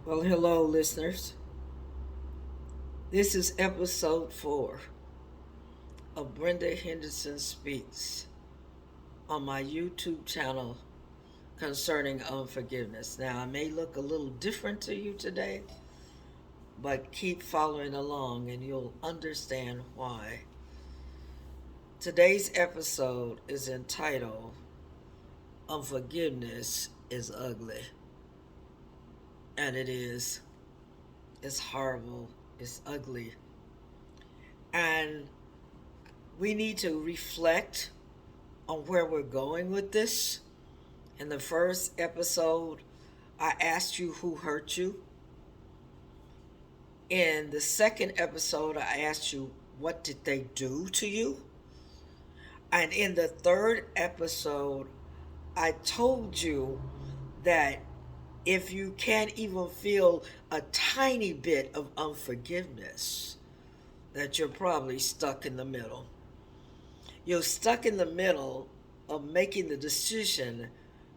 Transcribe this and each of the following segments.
Well, hello, listeners. This is episode 4 of Brenda Henderson Speaks on my YouTube channel concerning unforgiveness. Now, I may look a little different to you today, but keep following along and you'll understand why. Today's episode is entitled Unforgiveness is Ugly. And it is. It's horrible. It's ugly. And we need to reflect on where we're going with this. In the first episode, I asked you who hurt you. In the second episode, I asked you what did they do to you. And in the third episode, I told you that if you can't even feel a tiny bit of unforgiveness, that you're probably stuck in the middle. You're stuck in the middle of making the decision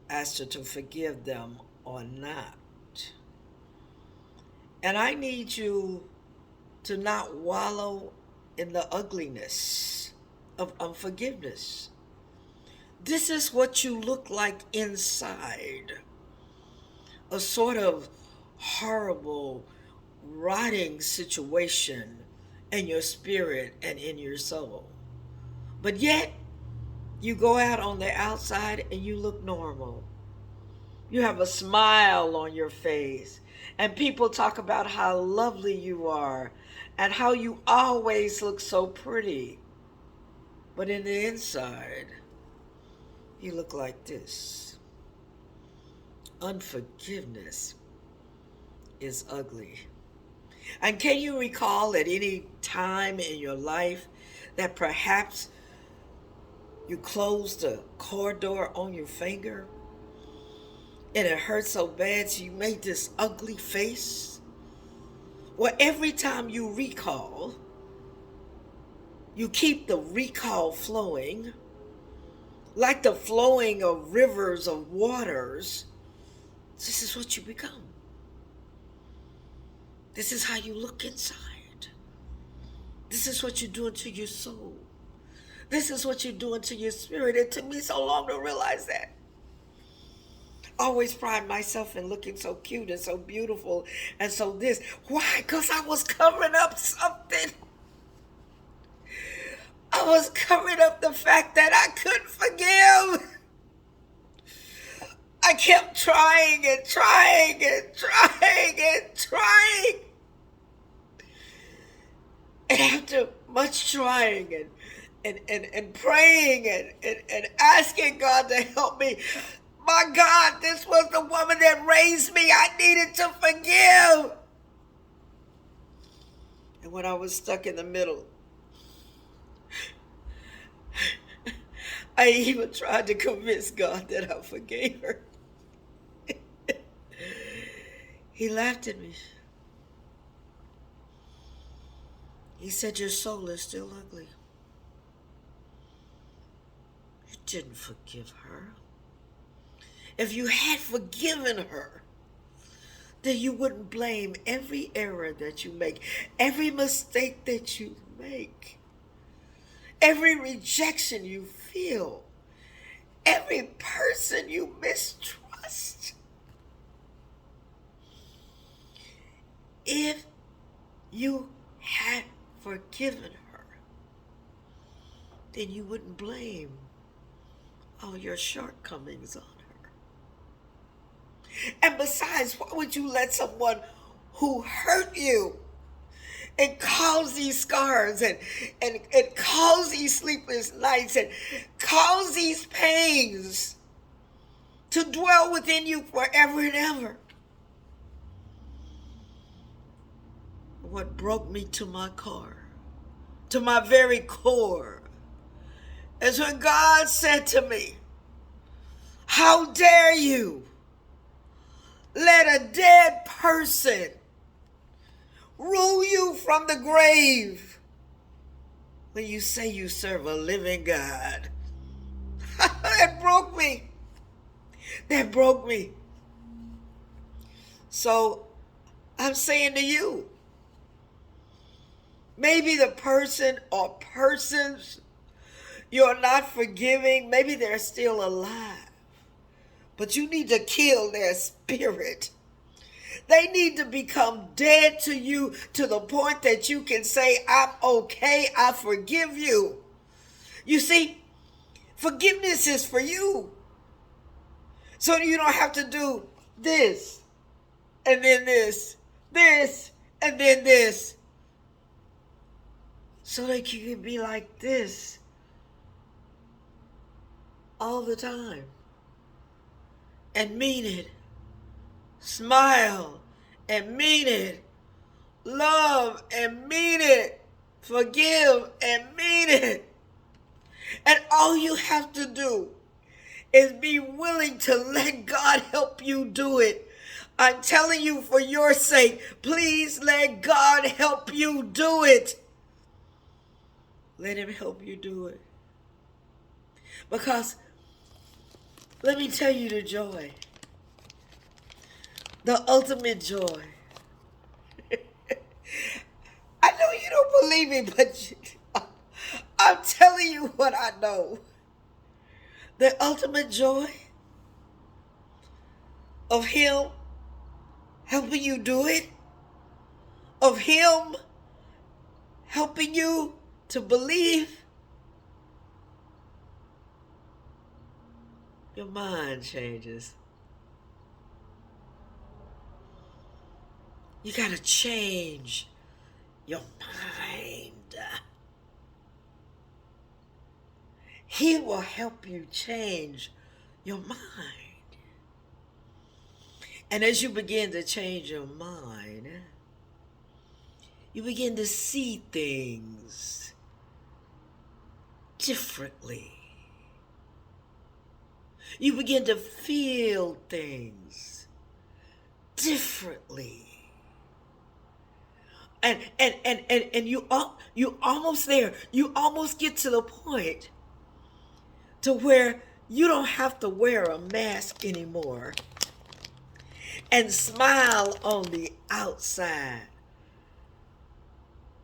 as to forgive them or not. And I need you to not wallow in the ugliness of unforgiveness. This is what you look like inside. A sort of horrible, rotting situation in your spirit and in your soul. But yet, you go out on the outside and you look normal. You have a smile on your face, and people talk about how lovely you are and how you always look so pretty. But in the inside, you look like this. Unforgiveness is ugly. And can you recall at any time in your life that perhaps you closed the car door on your finger and it hurt so bad so you made this ugly face? Well, every time you recall, you keep the recall flowing like the flowing of rivers of waters. This is what you become. This is how you look inside. This is what you're doing to your soul. This is what you're doing to your spirit. It took me so long to realize that. I always pride myself in looking so cute and so beautiful and so this. Why? Because I was covering up something. I was covering up the fact that I couldn't forgive. I kept trying and trying and trying and trying. And after much trying and praying and asking God to help me, my God, this was the woman that raised me. I needed to forgive. And when I was stuck in the middle, I even tried to convince God that I forgave her. He laughed at me. He said, your soul is still ugly. You didn't forgive her. If you had forgiven her, then you wouldn't blame every error that you make, every mistake that you make, every rejection you feel, every person you mistrust. If you had forgiven her, then you wouldn't blame all your shortcomings on her. And besides, why would you let someone who hurt you and cause these scars and cause these sleepless nights and cause these pains to dwell within you forever and ever? What broke me to my core, to my very core, is when God said to me, how dare you let a dead person rule you from the grave when you say you serve a living God? That broke me. That broke me. So I'm saying to you, maybe the person or persons you're not forgiving, maybe they're still alive, but you need to kill their spirit. They need to become dead to you to the point that you can say, I'm okay, I forgive you. You see, forgiveness is for you. So you don't have to do this, and then this, and then this. So that you can be like this all the time. And mean it. Smile and mean it. Love and mean it. Forgive and mean it. And all you have to do is be willing to let God help you do it. I'm telling you, for your sake, please let God help you do it. Let him help you do it. Because let me tell you the joy. The ultimate joy. I know you don't believe me, but I'm telling you what I know. The ultimate joy of him helping you do it, of him helping you to believe, your mind changes. You got to change your mind. He will help you change your mind. And as you begin to change your mind, you begin to see things differently. You begin to feel things differently. And you almost there. You almost get to the point to where you don't have to wear a mask anymore and smile on the outside.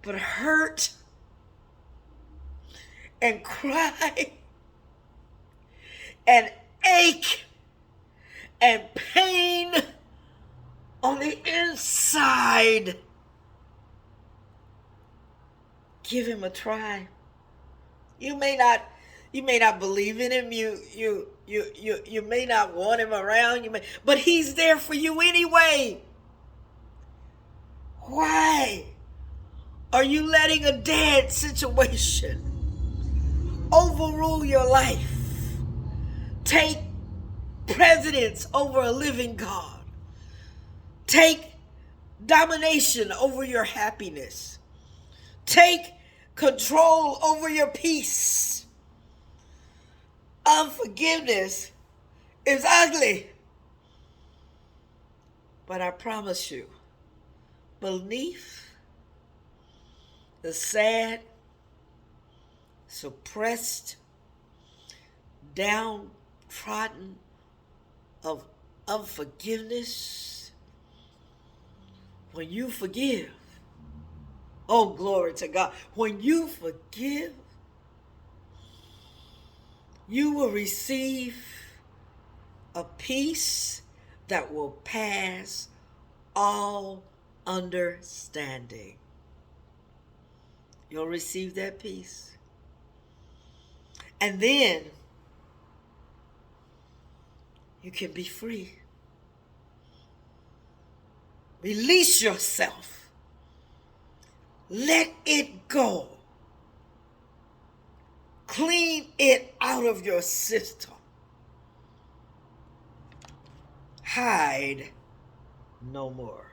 But hurt and cry and ache and pain on the inside. Give him a try. You may not believe in him. You may not want him around. But he's there for you anyway. Why are you letting a dead situation overrule your life? Take precedence over a living God. Take domination over your happiness. Take control over your peace. Unforgiveness is ugly. But I promise you, beneath the sad, suppressed, downtrodden of unforgiveness, when you forgive, oh, glory to God, when you forgive, you will receive a peace that will pass all understanding. You'll receive that peace. And then you can be free. Release yourself. Let it go. Clean it out of your system. Hide no more.